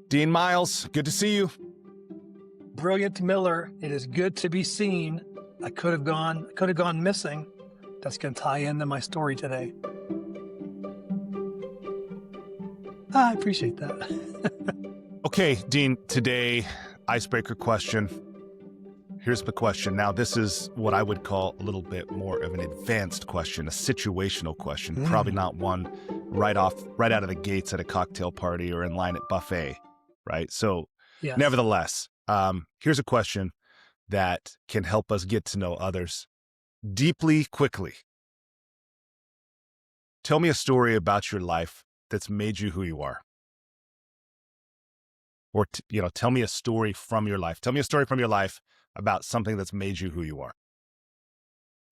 Dean Miles, good to see you. Brilliant Miller, it is good to be seen. I could have gone missing. That's going to tie into my story today. I appreciate that. Okay, Dean, today, icebreaker question. Here's the question. Now, this is what I would call a little bit more of an advanced question, a situational question, probably not one right out of the gates at a cocktail party or in line at buffet, right? So, Yes. Nevertheless, here's a question that can help us get to know others deeply, quickly. Tell me a story about your life that's made you who you are. Or, tell me a story from your life. Tell me a story from your life about something that's made you who you are.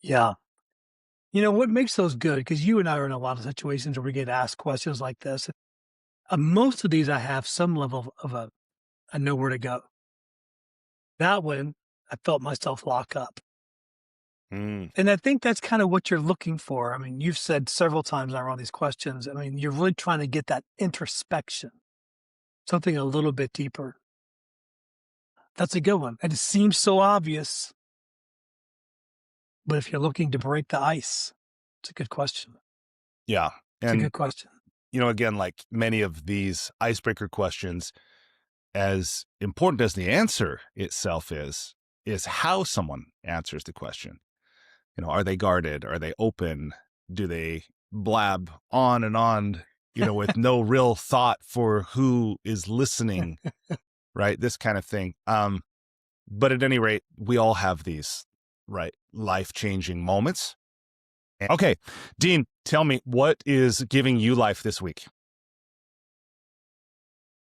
Yeah. You know, what makes those good, because you and I are in a lot of situations where we get asked questions like this. Most of these I have some level of I know where to go. That one, I felt myself lock up. And I think that's kind of what you're looking for. I mean, you've said several times around these questions, I mean, you're really trying to get that introspection, something a little bit deeper. That's a good one. And it seems so obvious. But if you're looking to break the ice, it's a good question. Yeah. It's a good question. Again, like many of these icebreaker questions, as important as the answer itself is how someone answers the question. Are they guarded? Are they open? Do they blab on and on, with no real thought for who is listening, right? This kind of thing. But at any rate, we all have these, right, life-changing moments. Okay, Dean, tell me, what is giving you life this week?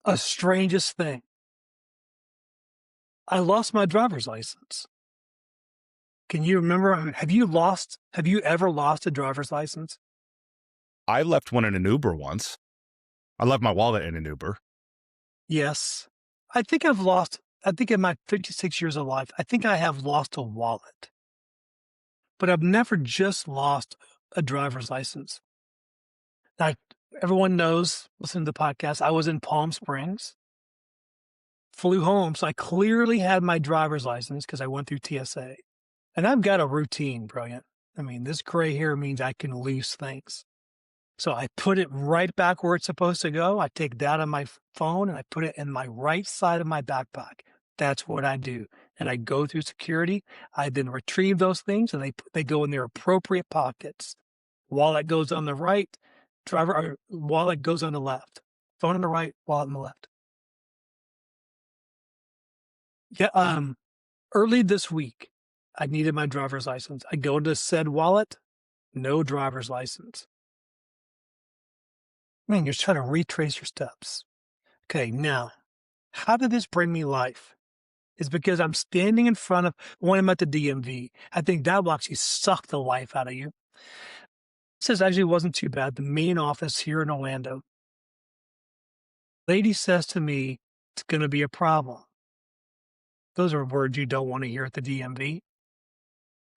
A strangest thing. I lost my driver's license. Can you remember? Have you ever lost a driver's license? I left one in an Uber once. I left my wallet in an Uber. Yes. I think in my 56 years of life, I think I have lost a wallet. But I've never just lost a driver's license. Now, everyone knows, listen to the podcast, I was in Palm Springs, flew home. So I clearly had my driver's license because I went through TSA. And I've got a routine, Brilliant. I mean, this gray hair means I can lose things. So I put it right back where it's supposed to go. I take that on my phone and I put it in my right side of my backpack. That's what I do. And I go through security. I then retrieve those things and they go in their appropriate pockets. Wallet goes on the right, wallet goes on the left. Phone on the right, wallet on the left. Yeah. Early this week, I needed my driver's license. I go to said wallet, no driver's license. Man, you're trying to retrace your steps. Okay, now, how did this bring me life? It's because I'm standing in front of when I'm at the DMV. I think that will actually suck the life out of you. This actually wasn't too bad. The main office here in Orlando. Lady says to me, it's going to be a problem. Those are words you don't want to hear at the DMV.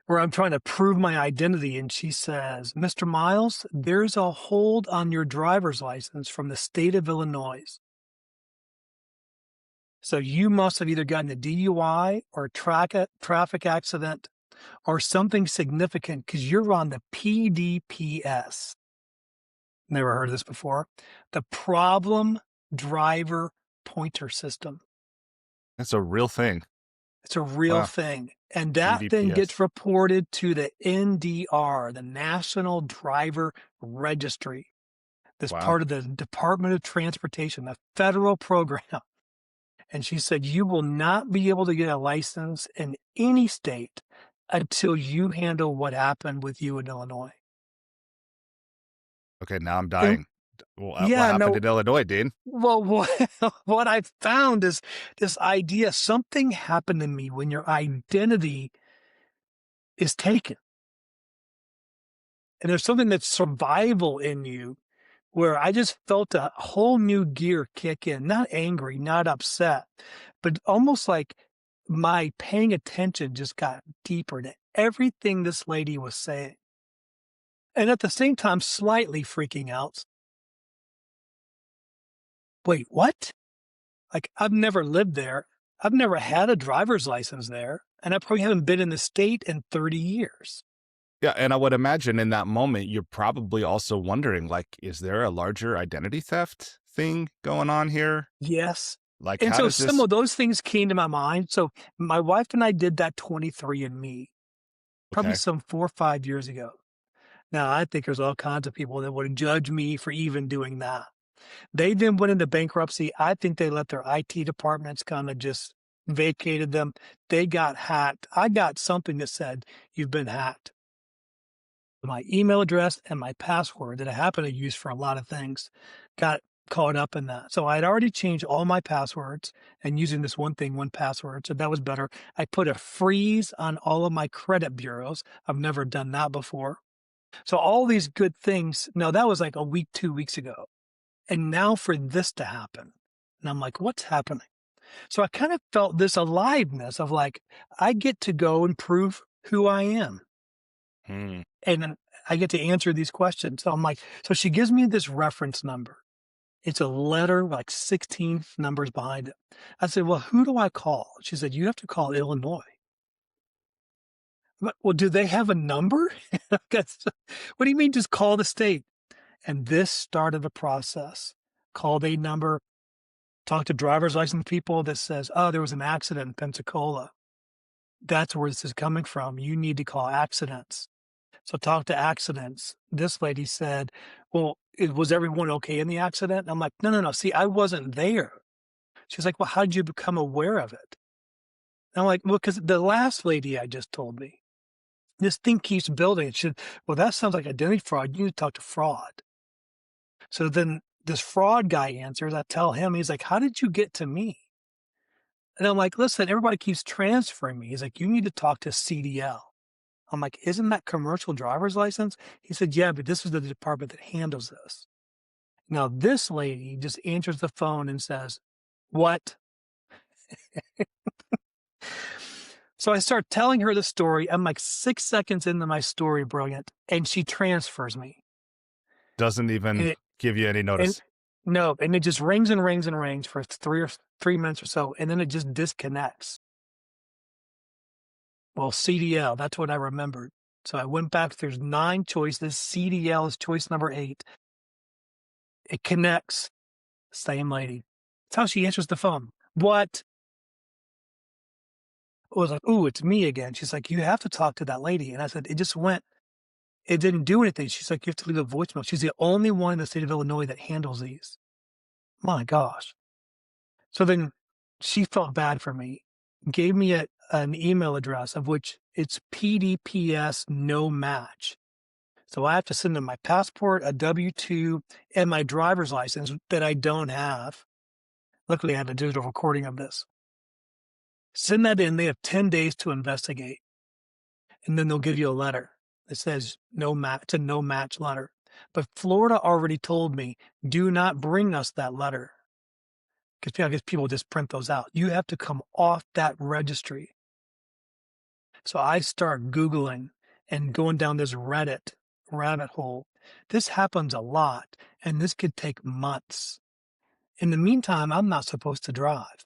Where I'm trying to prove my identity, and she says, Mr. Miles, there's a hold on your driver's license from the state of Illinois. So you must have either gotten a DUI or a traffic accident or something significant because you're on the PDPS. Never heard of this before. The Problem Driver Pointer System. That's a real thing. It's a real thing. And that PDPS. thing gets reported to the NDR, the National Driver Registry. This part of the Department of Transportation, the federal program. And she said, you will not be able to get a license in any state until you handle what happened with you in Illinois. Okay, now I'm dying. What happened in Illinois, Dean? Well, what I found is this idea, something happened to me when your identity is taken. And there's something that's survival in you where I just felt a whole new gear kick in, not angry, not upset, but almost like my paying attention just got deeper to everything this lady was saying. And at the same time, slightly freaking out. Wait, what? Like, I've never lived there. I've never had a driver's license there, and I probably haven't been in the state in 30 years. Yeah, and I would imagine in that moment, you're probably also wondering, like, is there a larger identity theft thing going on here? Yes. Like, And how so does some this of those things came to my mind. So my wife and I did that 23andMe probably okay. some 4 or 5 years ago. Now, I think there's all kinds of people that would judge me for even doing that. They then went into bankruptcy. I think they let their IT departments kinda just vacated them. They got hacked. I got something that said, "You've been hacked." My email address and my password that I happen to use for a lot of things got caught up in that. So I had already changed all my passwords and using this one thing, one password. So that was better. I put a freeze on all of my credit bureaus. I've never done that before. So all these good things. No, that was like a week, 2 weeks ago. And now for this to happen. And I'm like, what's happening? So I kind of felt this aliveness of like, I get to go and prove who I am. Hmm. And then I get to answer these questions. So I'm like, so she gives me this reference number. It's a letter, like 16 numbers behind it. I said, well, who do I call? She said, you have to call Illinois. Well, do they have a number? What do you mean just call the state? And this started a process. Called a number, talked to driver's license people that says, oh, there was an accident in Pensacola. That's where this is coming from. You need to call accidents. So talk to accidents. This lady said, well, was everyone okay in the accident? And I'm like, no, no, no. See, I wasn't there. She's like, well, how did you become aware of it? And I'm like, well, because the last lady I just told me, this thing keeps building. She said, well, that sounds like identity fraud. You need to talk to fraud. So then this fraud guy answers. I tell him, he's like, how did you get to me? And I'm like, listen, everybody keeps transferring me. He's like, you need to talk to CDL. I'm like, isn't that commercial driver's license? He said, yeah, but this is the department that handles this. Now, this lady just answers the phone and says, what? So I start telling her the story. I'm like 6 seconds into my story, brilliant, and she transfers me. Doesn't And even it, give you any and notice. no, and it just rings and rings and rings for 3 minutes or so, and then it just disconnects. Well, CDL, that's what I remembered. So I went back, there's 9 choices. CDL is choice number 8. It connects. Same lady. That's how she answers the phone. What? I was like, "Ooh, it's me again." She's like, "You have to talk to that lady." And I said, "It just went. It didn't do anything." She's like, "You have to leave a voicemail." She's the only one in the state of Illinois that handles these. My gosh. So then she felt bad for me, gave me an email address of which it's PDPS no match. So I have to send them my passport, a W-2, and my driver's license that I don't have. Luckily, I have a digital recording of this. Send that in. They have 10 days to investigate, and then they'll give you a letter that says no match. It's a no match letter. But Florida already told me, do not bring us that letter because I guess people just print those out. You have to come off that registry. So I start Googling and going down this Reddit rabbit hole. This happens a lot, and this could take months. In the meantime, I'm not supposed to drive.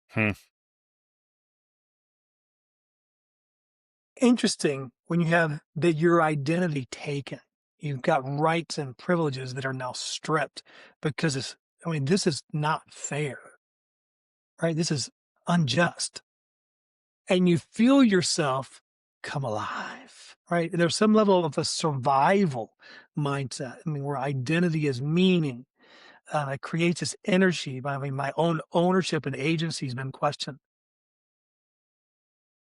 Hmm. Interesting when you have your identity taken. You've got rights and privileges that are now stripped because this is not fair, right? This is unjust. And you feel yourself come alive, right? There's some level of a survival mindset. Where identity is meaning. It creates this energy. My own ownership and agency has been questioned.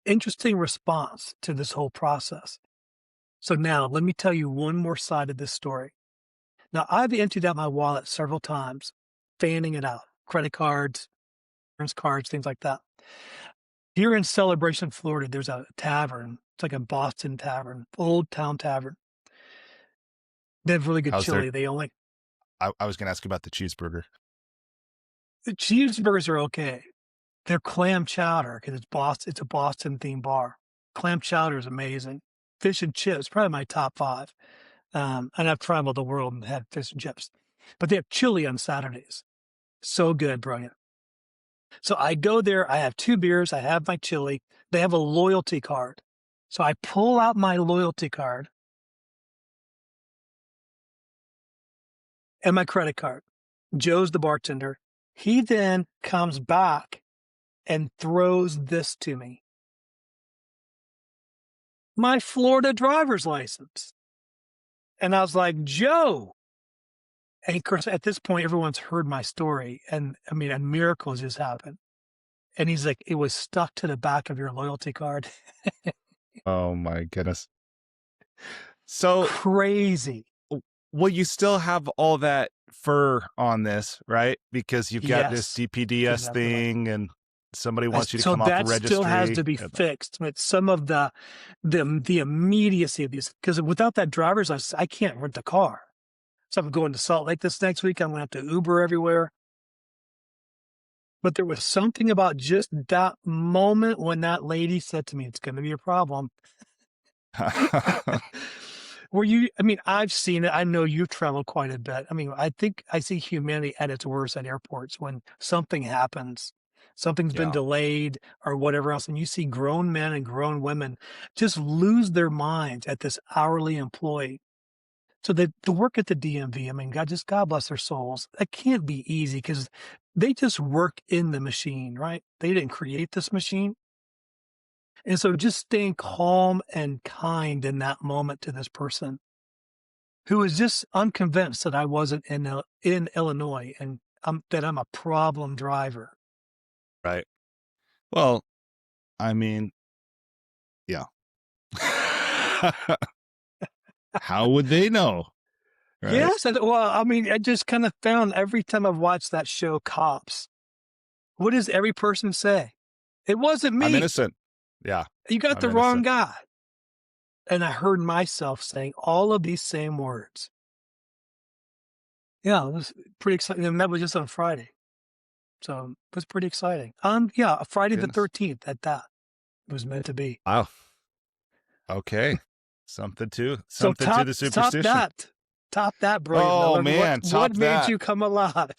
Interesting response to this whole process. So now let me tell you one more side of this story. Now I've emptied out my wallet several times, fanning it out, credit cards, insurance cards, things like that. Here in Celebration, Florida, there's a tavern. It's like a Boston tavern, old town tavern. They have really good How's their chili. I was gonna ask about the cheeseburger. The cheeseburgers are okay. Their clam chowder, because it's a Boston themed bar. Clam chowder is amazing. Fish and chips, probably my top 5. And I've traveled the world and had fish and chips. But they have chili on Saturdays. So good, brilliant. So I go there, I have 2 beers, I have my chili. They have a loyalty card. So I pull out my loyalty card and my credit card. Joe's the bartender. He then comes back and throws this to me. My Florida driver's license. And I was like, "Joe." And of course, at this point, everyone's heard my story, and I mean, a miracle just happened. And he's like, "It was stuck to the back of your loyalty card." Oh my goodness. So, Crazy. well, you still have all that fur on this, right? Because you've got this Yes, DPDS exactly right. thing and somebody wants you to So come off the that still has registry. to be fixed. But some of the immediacy of these, because without that driver's license, I can't rent a car. So I'm going to Salt Lake this next week. I'm gonna have to Uber everywhere. But there was something about just that moment when that lady said to me, "It's gonna be a problem." Were you I mean, I've seen it. I know you've traveled quite a bit. I mean, I think I see humanity at its worst at airports when something happens, something's been Yeah, delayed or whatever else, and you see grown men and grown women just lose their minds at this hourly employee. So the work at the DMV, I mean, God bless their souls. That can't be easy because they just work in the machine, right? They didn't create this machine. And so just staying calm and kind in that moment to this person who was just unconvinced that I wasn't in Illinois and that I'm a problem driver. right. Well, I mean, yeah. How would they know, right? Yes, well, I mean, I just kind of found every time I've watched that show, Cops, what does every person say? It wasn't I'm me. innocent. Yeah, You got I'm the wrong innocent. guy. And I heard myself saying all of these same words. Yeah, it was pretty exciting. And that was just on Friday. So it was pretty exciting. Yeah, Friday the Goodness. 13th at that. It was meant to be. Wow. Okay. So Something to the superstition. top that brilliant Oh Miller. man, What top made that. you come alive?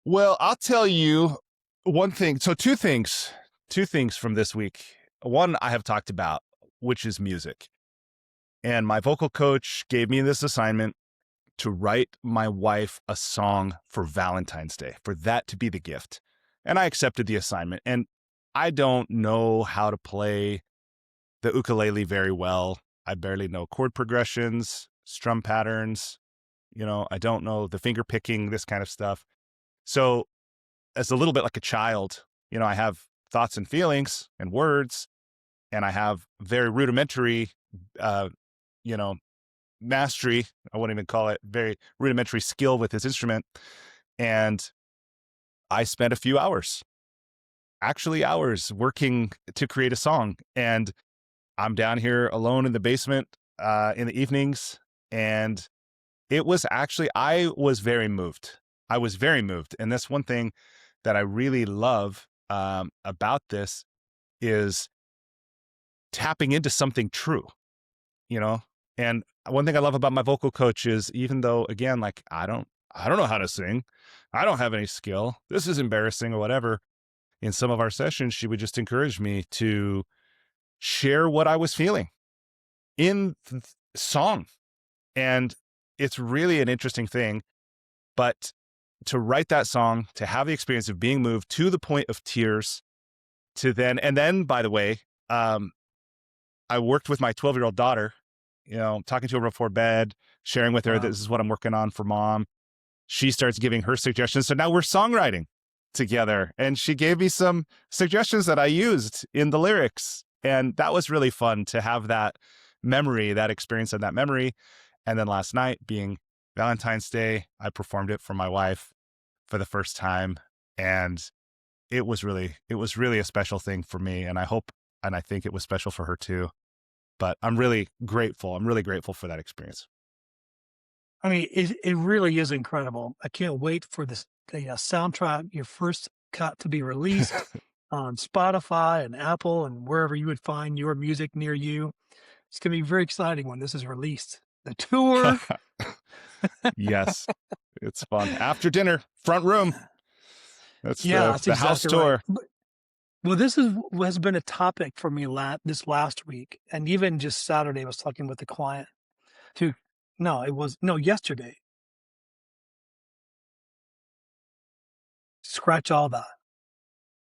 Well, I'll tell you one thing. So two things from this week. One I have talked about, which is music. And my vocal coach gave me this assignment to write my wife a song for Valentine's Day, for that to be the gift. And I accepted the assignment. And I don't know how to play the ukulele very well. I barely know chord progressions, strum patterns. I don't know the finger picking, this kind of stuff. So, as a little bit like a child, I have thoughts and feelings and words, and I have very rudimentary, uh, you know, mastery. I wouldn't even call it very rudimentary skill with this instrument. And I spent a few hours, actually hours, working to create a song. And I'm down here alone in the basement in the evenings. And I was very moved. I was very moved. And that's one thing that I really love about this is tapping into something true, you know? And one thing I love about my vocal coach is even though, again, like I don't know how to sing. I don't have any skill. This is embarrassing or whatever. In some of our sessions, she would just encourage me to share what I was feeling in song. And it's really an interesting thing. But to write that song, to have the experience of being moved to the point of tears, and then, by the way, I worked with my 12-year-old daughter, talking to her before bed, sharing with her, Wow. this is what I'm working on for mom. She starts giving her suggestions. So now we're songwriting together. And she gave me some suggestions that I used in the lyrics. And that was really fun to have that memory, that experience and that memory. And then last night, being Valentine's Day, I performed it for my wife for the first time. And it was really a special thing for me. And I think it was special for her too. But I'm really grateful. I'm really grateful for that experience. I mean, it really is incredible. I can't wait for the soundtrack, your first cut to be released on Spotify and Apple and wherever you would find your music near you. It's gonna be very exciting when this is released. The tour. Yes, it's fun. After dinner, front room. That's Yeah, that's the house exactly right. tour. Well, this is has been a topic for me this last week, and even just Saturday, I was talking with a client who no, it was no, yesterday. Scratch all that.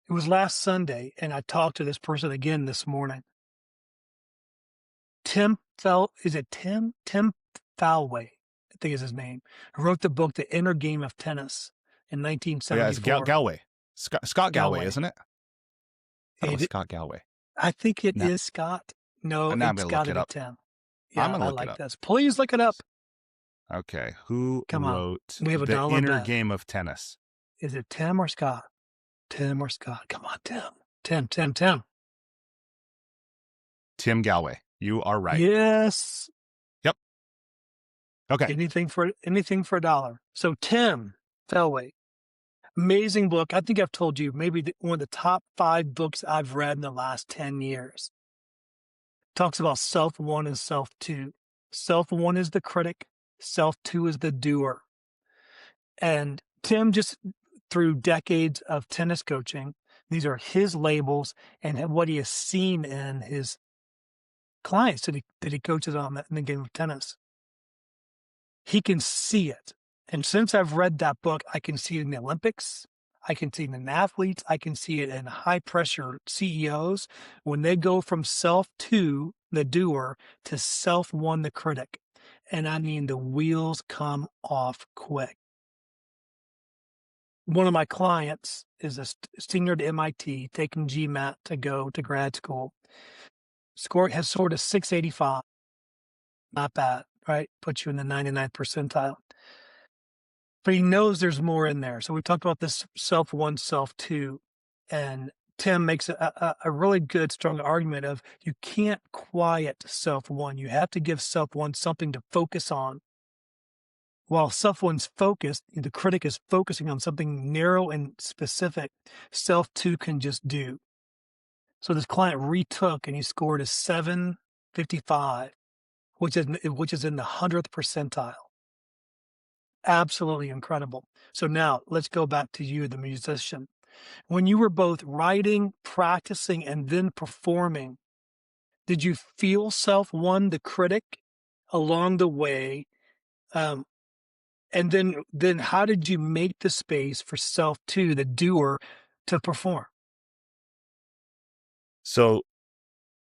It was last Sunday, and I talked to this person again this morning. Is it Tim? Tim Falway, I think is his name, who wrote the book The Inner Game of Tennis in Oh yeah, it's 1974. Galway. Scott Galway, Galway. isn't it? I thought it was It Scott Galway. I think it Now, is Scott. No, now I'm it's gonna look gotta it be up. Tim. I'm Yeah, gonna I look it like up. this. Please look it up. Okay, who Come on. wrote We have a The dollar Inner bet. Game of Tennis? Is it Tim or Scott? Tim or Scott? Come on, Tim. Tim. Tim Galway. You are right. Yes. Yep. Okay. Anything for a dollar. So Tim Felway, amazing book. I think I've told you maybe one of the top 5 books I've read in the last 10 years. Talks about self one and self two. Self one is the critic. Self two is the doer. And Tim, just through decades of tennis coaching, these are his labels and what he has seen in his clients that he coaches on in the game of tennis. He can see it. And since I've read that book, I can see it in the Olympics. I can see it in athletes. I can see it in high pressure CEOs when they go from self two, the doer, to self one, the critic. And I mean, the wheels come off quick. One of my clients is a senior at MIT, taking GMAT to go to grad school. Has scored a 685. Not bad, right? Puts you in the 99th percentile. But he knows there's more in there. So we talked about this self one, self two, and Tim makes a really good, strong argument of you can't quiet self one. You have to give self one something to focus on. While self one's focused, the critic is focusing on something narrow and specific. Self two can just do. So this client retook and he scored a 755, which is in the 100th percentile. Absolutely incredible. So now let's go back to you, the musician. When you were both writing, practicing, and then performing, did you feel self one, the critic, along the way? Um, and then how did you make the space for self two, the doer, to perform? So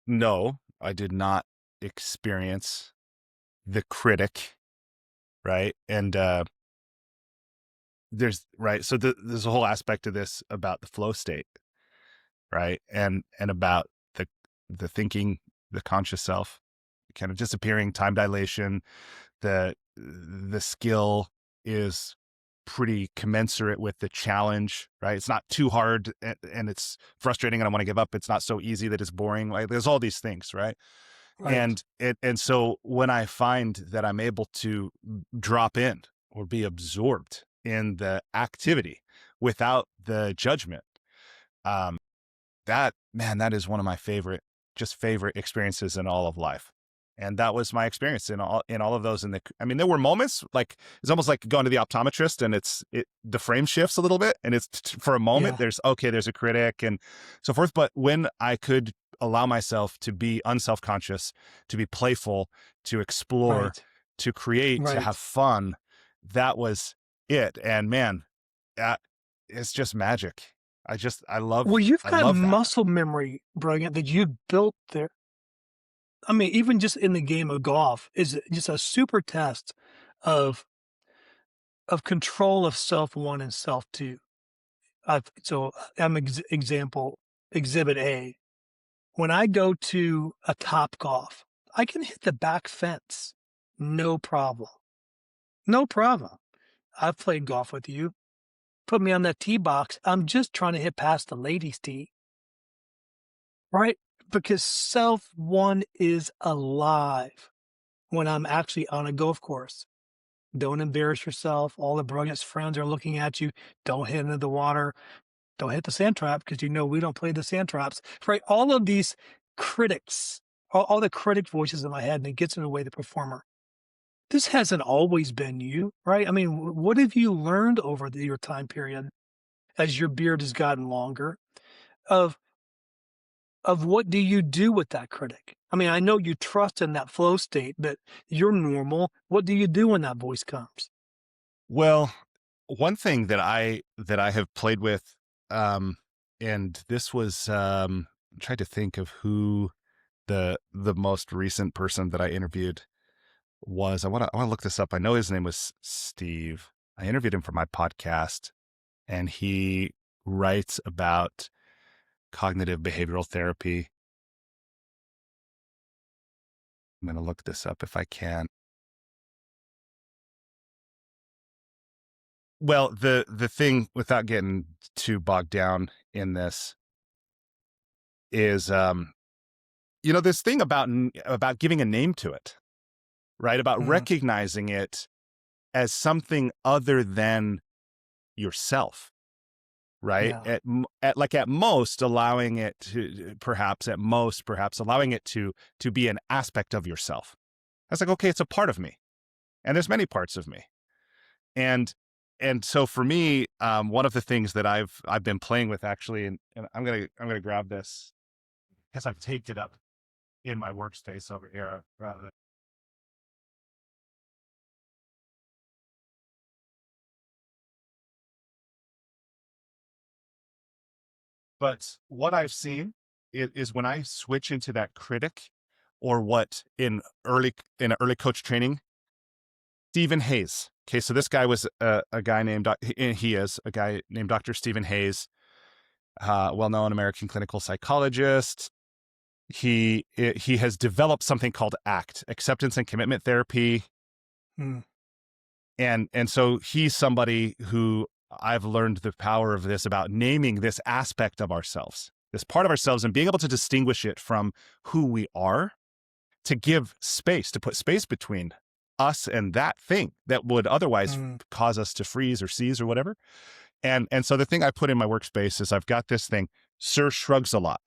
no, I did not experience the critic, right? And there's a whole aspect of this about the flow state, right? And about the thinking, the conscious self kind of disappearing, time dilation. The skill is pretty commensurate with the challenge, right? It's not too hard and it's frustrating and I want to give up. It's not so easy that it's boring. Like there's all these things, right? Right, And so when I find that I'm able to drop in or be absorbed in the activity without the judgment, um, that is one of my favorite experiences in all of life. And that was my experience in all of those. I mean, there were moments like it's almost like going to the optometrist and the frame shifts a little bit, and it's for a moment yeah, there's a critic and so forth. But when I could allow myself to be unself-conscious, to be playful, to explore, right, to create, to have right. fun, that was it. And man, uh, it's just magic. Well, you've I got love that. muscle memory, brilliant, that you built there. I mean, even just in the game of golf is just a super test of control of self one and self two. I'm example exhibit A. When I go to a Top Golf, I can hit the back fence, no problem, no problem. I've played golf with you. Put me on that tee box. I'm just trying to hit past the ladies' tee, right? Because self one is alive when I'm actually on a golf course. Don't embarrass yourself. All the brilliant friends are looking at you. Don't hit into the water. Don't hit the sand trap because you know we don't play the sand traps, right? All of these critics, all the critic voices in my head, and it gets in the way of the performer. This hasn't always been you, right? I mean, what have you learned over your time period as your beard has gotten longer, of what do you do with that critic? I mean, I know you trust in that flow state, but you're normal. What do you do when that voice comes? Well, one thing that I have played with, um, and this was I'm trying to think of who the most recent person that I interviewed was. I want to look this up. I know his name was Steve. I interviewed him for my podcast, and he writes about cognitive behavioral therapy. I'm going to look this up if I can. Well, the thing, without getting too bogged down in this, is this thing about giving a name to it, right? About Mm, recognizing it as something other than yourself, right? yeah. At most allowing it to, perhaps allowing it to be an aspect of yourself. I was like, okay, it's a part of me, and there's many parts of me, and so for me, one of the things that I've been playing with, actually, and I'm gonna grab this because I've taped it up in my workspace over here. But what I've seen is when I switch into that critic, or what in early coach training, Stephen Hayes. Okay, so this guy was a guy named he is a guy named Dr. Stephen Hayes, well-known American clinical psychologist. He has developed something called ACT, acceptance and commitment therapy, Mm, and so he's somebody who I've learned the power of this, about naming this aspect of ourselves, this part of ourselves, and being able to distinguish it from who we are, to give space, to put space between us and that thing that would otherwise mm, cause us to freeze or seize or whatever. And so the thing I put in my workspace is, I've got this thing, Sir Shrugs a Lot.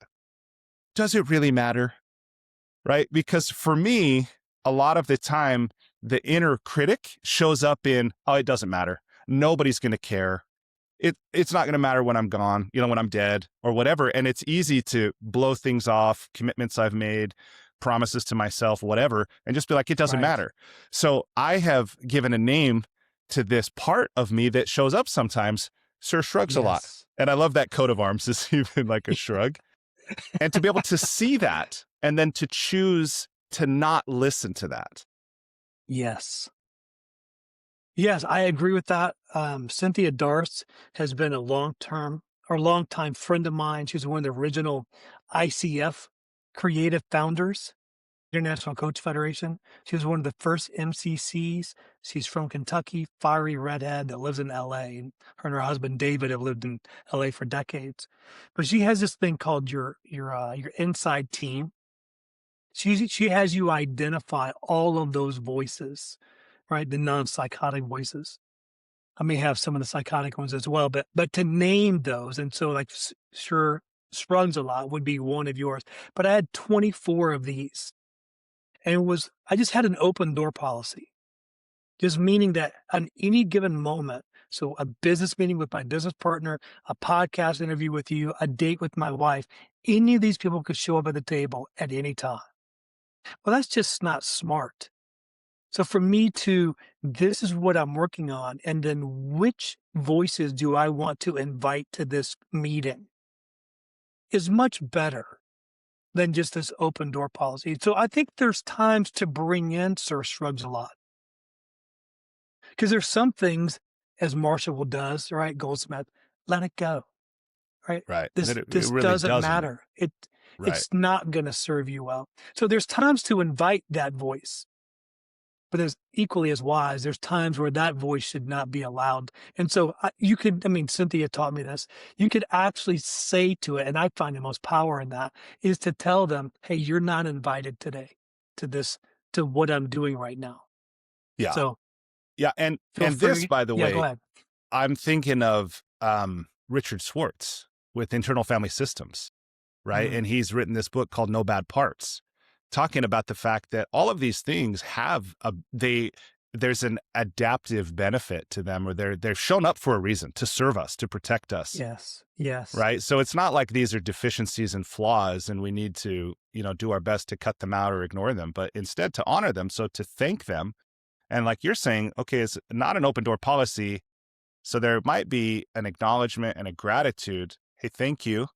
Does it really matter? Right? Because for me, a lot of the time, the inner critic shows up in, oh, it doesn't matter. Nobody's going to care. It's not going to matter when I'm gone, when I'm dead or whatever. And it's easy to blow things off, commitments I've made, promises to myself, whatever, and just be like, it doesn't right. matter. So I have given a name to this part of me that shows up sometimes. Sir Shrugs a Lot. Yes. And I love that coat of arms is even like a shrug. And to be able to see that, and then to choose to not listen to that. Yes. Yes, I agree with that. Cynthia Darst has been a long-time friend of mine. She's one of the original ICF creative founders, International Coach Federation. She was one of the first MCCs. She's from Kentucky, fiery redhead that lives in LA. And her and her husband David have lived in LA for decades. But she has this thing called your inside team. She has you identify all of those voices, right? The non-psychotic voices. I may have some of the psychotic ones as well, but to name those, and so like sure, Sprugs a Lot would be one of yours, but I had 24 of these, and I just had an open door policy, just meaning that on any given moment, so a business meeting with my business partner, a podcast interview with you, a date with my wife, any of these people could show up at the table at any time. Well, that's just not smart. So for me to, this is what I'm working on, and then which voices do I want to invite to this meeting is much better than just this open door policy. So I think there's times to bring in Sir Shrugs a Lot, because there's some things, as Marshall does, right? Goldsmith, let it go, right? Right. This It this really doesn't doesn't. matter. Right. It's not going to serve you well. So there's times to invite that voice. But there's equally as wise, there's times where that voice should not be allowed. And so Cynthia taught me this. You could actually say to it, and I find the most power in that, is to tell them, hey, you're not invited today to this, to what I'm doing right now. Yeah. So Yeah. feel And this, free. by the Yeah, go way, ahead. I'm thinking of Richard Schwartz with Internal Family Systems, right? Mm, And he's written this book called No Bad Parts, talking about the fact that all of these things have there's an adaptive benefit to them, or they've shown up for a reason, to serve us, to protect us, Yes. Yes. right? So it's not like these are deficiencies and flaws and we need to, do our best to cut them out or ignore them, but instead to honor them. So to thank them. And like you're saying, okay, it's not an open door policy. So there might be an acknowledgement and a gratitude. Hey, thank you.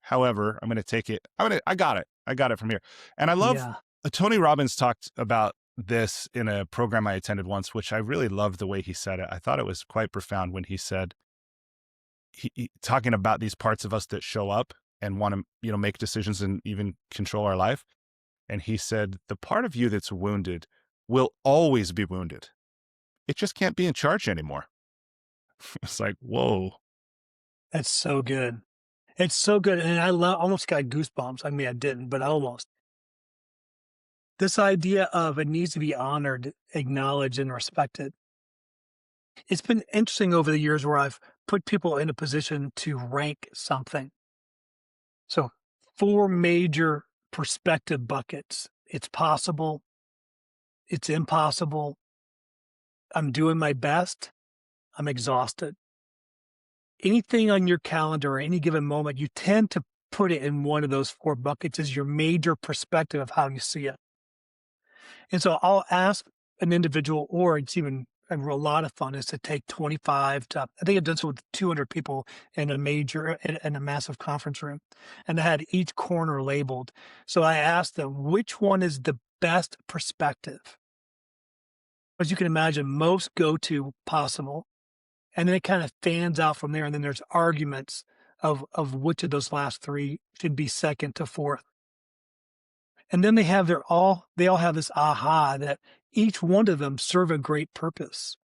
However, I'm going to take it. I got it. I got it from here. And I love, Yeah. Tony Robbins talked about this in a program I attended once, which I really loved the way he said it. I thought it was quite profound when he said, talking about these parts of us that show up and want to, make decisions and even control our life. And he said, the part of you that's wounded will always be wounded. It just can't be in charge anymore. It's like, whoa. That's so good. It's so good, and I almost got goosebumps. I mean, I didn't, but almost. This idea of it needs to be honored, acknowledged, and respected. It's been interesting over the years where I've put people in a position to rank something. So 4 major perspective buckets. It's possible, it's impossible, I'm doing my best, I'm exhausted. Anything on your calendar at any given moment, you tend to put it in one of those 4 buckets as your major perspective of how you see it. And so I'll ask an individual, or it's even a lot of fun is to take 25 to, I think I've done so with 200 people in in a massive conference room. And I had each corner labeled. So I asked them, which one is the best perspective? As you can imagine, most go to possible. And then it kind of fans out from there. And then there's arguments of which of those last 3 should be second to fourth. And then they all have this aha that each one of them serve a great purpose.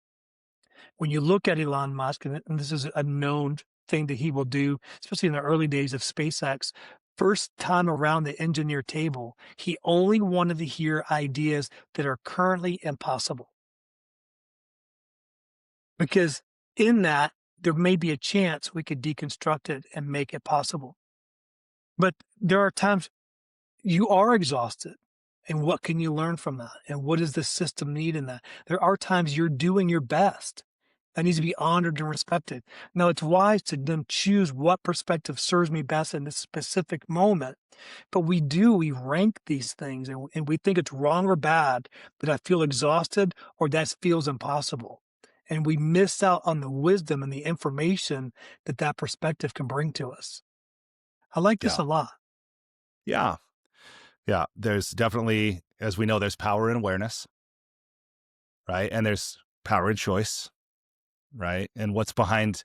When you look at Elon Musk, and this is a known thing that he will do, especially in the early days of SpaceX, first time around the engineer table, he only wanted to hear ideas that are currently impossible. Because in that, there may be a chance we could deconstruct it and make it possible. But there are times you are exhausted. And what can you learn from that? And what does the system need in that? There are times you're doing your best. That needs to be honored and respected. Now, it's wise to then choose what perspective serves me best in this specific moment. But we rank these things and we think it's wrong or bad that I feel exhausted or that feels impossible. And we miss out on the wisdom and the information that that perspective can bring to us. I like this Yeah. a lot. Yeah. Yeah. There's definitely, as we know, there's power in awareness, right? And there's power in choice, right? And what's behind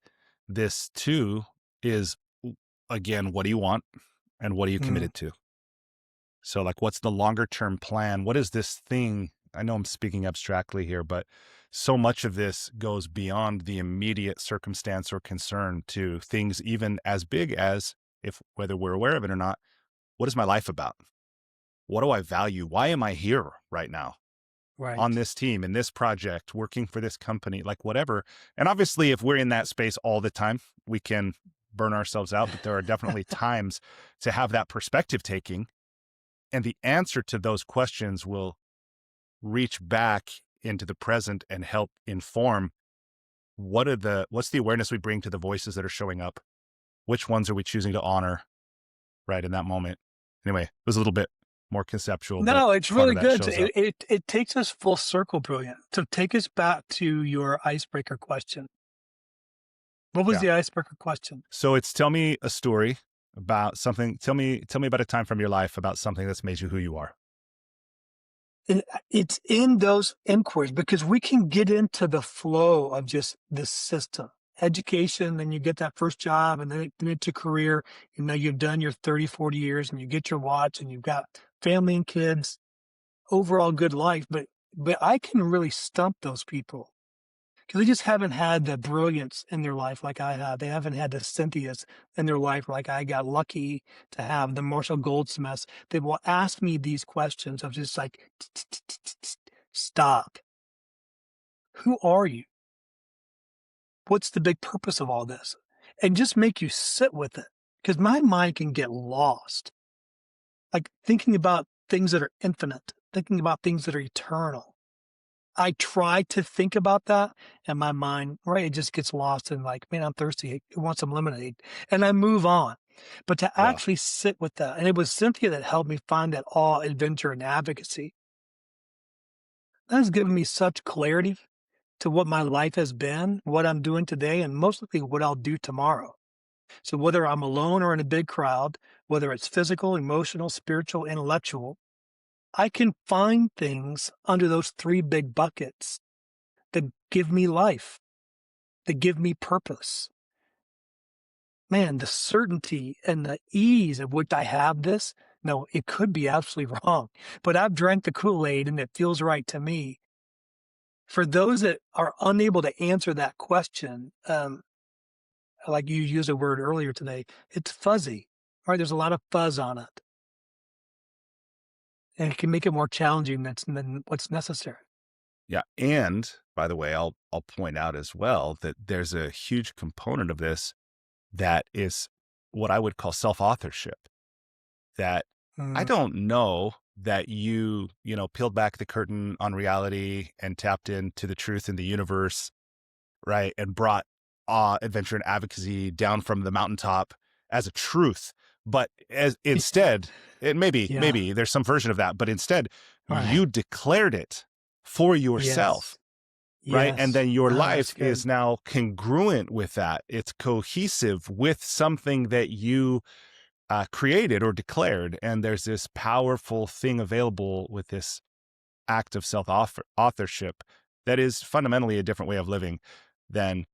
this too is, again, what do you want and what are you Mm, committed to? So, like, what's the longer term plan? What is this thing? I know I'm speaking abstractly here, but so much of this goes beyond the immediate circumstance or concern to things even as big as, if whether we're aware of it or not, what is my life about? What do I value? Why am I here right now on right. this team, in this project, working for this company, like whatever? And obviously, if we're in that space all the time, we can burn ourselves out, but there are definitely times to have that perspective taking. And the answer to those questions will reach back into the present and help inform what's the awareness we bring to the voices that are showing up? Which ones are we choosing to honor right in that moment? Anyway, it was a little bit more conceptual, but No, it's part of really that good. shows up. It takes us full circle, brilliant. So take us back to your icebreaker question. What was Yeah. the icebreaker question? So it's tell me a story about something. Tell me about a time from your life about something that's made you who you are. And it's in those inquiries because we can get into the flow of just this system. Education, then you get that first job, and then it's a career. You know, you've done your 30, 40 years, and you get your watch, and you've got family and kids, overall good life. But I can really stump those people because they just haven't had the brilliance in their life like I have. They haven't had the Cynthias in their life like I got lucky to have, the Marshall Goldsmiths. They will ask me these questions of just like, stop. Who are you? What's the big purpose of all this? And just make you sit with it. Because my mind can get lost. Like thinking about things that are infinite, thinking about things that are eternal. I try to think about that, and my mind, right, it just gets lost in like, "Man, I'm thirsty. I want some lemonade," and I move on. But to Yeah. actually sit with that, and it was Cynthia that helped me find that awe, adventure, and advocacy. That has given me such clarity to what my life has been, what I'm doing today, and most likely what I'll do tomorrow. So whether I'm alone or in a big crowd, whether it's physical, emotional, spiritual, intellectual, I can find things under those three big buckets that give me life, that give me purpose. Man, the certainty and the ease of which I have this, no, it could be absolutely wrong, but I've drank the Kool-Aid and it feels right to me. For those that are unable to answer that question, like you used a word earlier today, it's fuzzy, right? There's a lot of fuzz on it, and it can make it more challenging than what's necessary. Yeah. And by the way, I'll point out as well that there's a huge component of this that is what I would call self-authorship. That I Mm, don't know that peeled back the curtain on reality and tapped into the truth in the universe, right? And brought adventure and advocacy down from the mountaintop as a truth. But as yeah, instead, it yeah, maybe there's some version of that, but instead right. you declared it for yourself, Yes, right? And yes. then your Oh, that's life good. is now congruent with that. It's cohesive with something that you created or declared. And there's this powerful thing available with this act of authorship that is fundamentally a different way of living than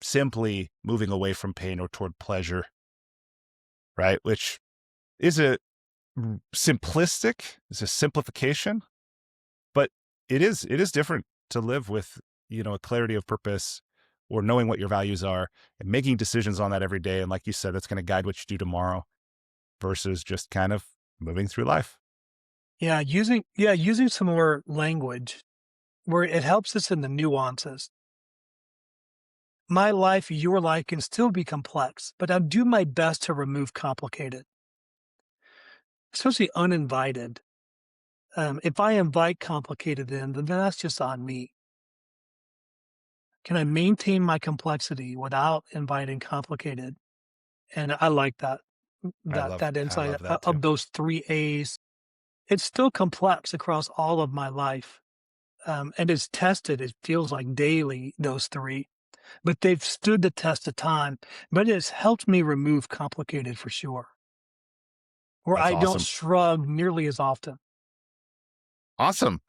simply moving away from pain or toward pleasure, right? Which is it's a simplification, but it is different to live with, a clarity of purpose or knowing what your values are and making decisions on that every day. And like you said, that's going to guide what you do tomorrow versus just kind of moving through life. Using some more language where it helps us in the nuances. My life, your life can still be complex, but I'll do my best to remove complicated, especially uninvited. If I invite complicated in, then that's just on me. Can I maintain my complexity without inviting complicated? And I like that that I insight love that too. of those 3 A's. It's still complex across all of my life, and it's tested, it feels like daily, those 3, but they've stood the test of time, but it's helped me remove complicated for sure, where That's I don't awesome. shrug nearly as often. Awesome.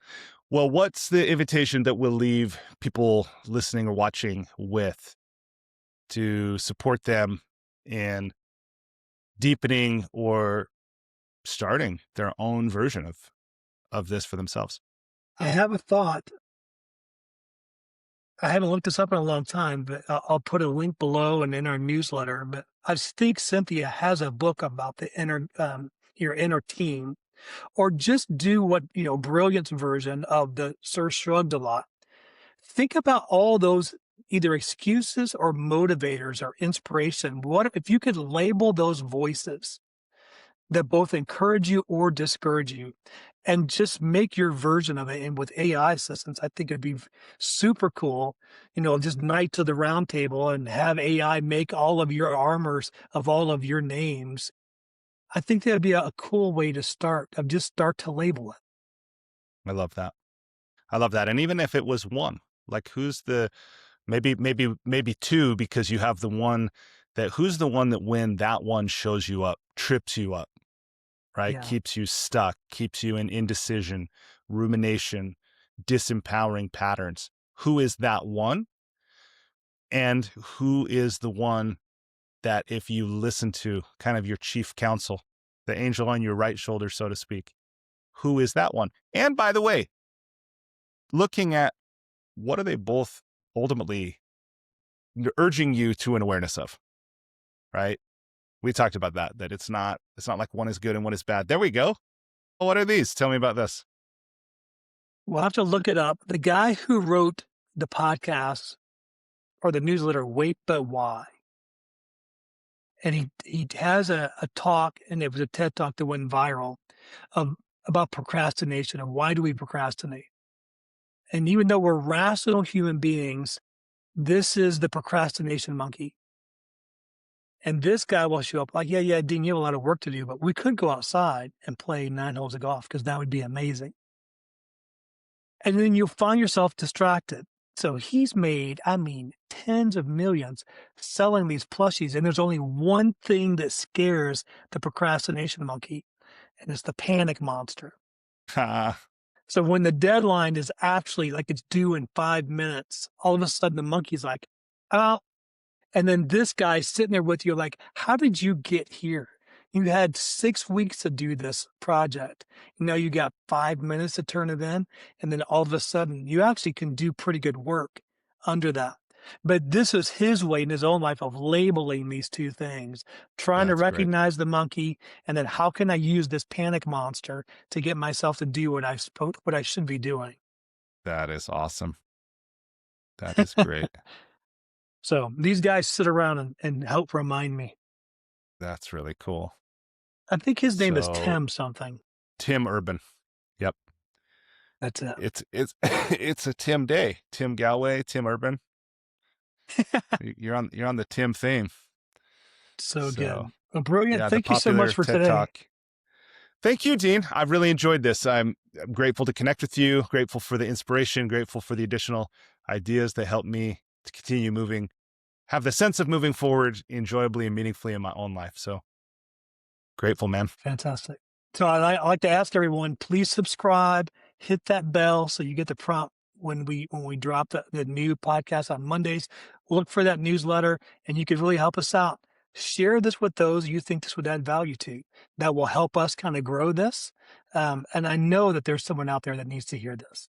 Well, what's the invitation that we'll leave people listening or watching with to support them in deepening or starting their own version of this for themselves? I have a thought. I haven't looked this up in a long time, but I'll put a link below and in our newsletter. But I think Cynthia has a book about the your inner team, or just do what Brilliant's version of the Sir Shrugged a Lot. Think about all those either excuses or motivators or inspiration. What if you could label those voices that both encourage you or discourage you, and just make your version of it. And with AI assistants, I think it'd be super cool, just Knights of the Round Table and have AI make all of your armors of all of your names. I think that'd be a cool way to start, of just start to label it. I love that. I love that. And even if it was one, like who's the maybe two, because you have the one that who's the one that when that one shows you up, trips you up, right? Yeah. Keeps you stuck, keeps you in indecision, rumination, disempowering patterns. Who is that one? And who is the one that if you listen to kind of your chief counsel, the angel on your right shoulder, so to speak, who is that one? And by the way, looking at what are they both ultimately urging you to an awareness of, right? We talked about that it's not like one is good and one is bad. There we go. What are these? Tell me about this. We'll have to look it up. The guy who wrote the podcast or the newsletter, Wait But Why, and he has a talk, and it was a TED talk that went viral, of about procrastination and why do we procrastinate. And even though we're rational human beings, this is the procrastination monkey. And this guy will show up like, yeah, yeah, Dean, you have a lot of work to do, but we could go outside and play 9 holes of golf because that would be amazing. And then you'll find yourself distracted. So he's made, I mean, tens of millions selling these plushies. And there's only one thing that scares the procrastination monkey, and it's the panic monster. Ha. So when the deadline is actually like it's due in 5 minutes, all of a sudden the monkey's like, oh, and then this guy's sitting there with you like, how did you get here? You had 6 weeks to do this project. Now you got 5 minutes to turn it in. And then all of a sudden you actually can do pretty good work under that. But this is his way in his own life of labeling these two things, trying to That's great. recognize the monkey, and then how can I use this panic monster to get myself to do what I should be doing. That is awesome. That is great. So these guys sit around and help remind me. That's really cool. I think his name is So Tim something. Tim Urban. Yep. That's it. It's it's a Tim day. Tim Galway, Tim Urban. You're on the Tim theme. So So good. Well, brilliant. yeah, the Thank you so popular much for TED today. Talk. Thank you, Dean. I've really enjoyed this. I'm grateful to connect with you, grateful for the inspiration, grateful for the additional ideas that help me to continue moving, have the sense of moving forward enjoyably and meaningfully in my own life. So grateful, man. Fantastic. So I like to ask everyone, please subscribe, hit that bell so you get the prompt when we drop the new podcast on Mondays. Look for that newsletter, and you can really help us out. Share this with those you think this would add value to. That will help us kind of grow this. And I know that there's someone out there that needs to hear this.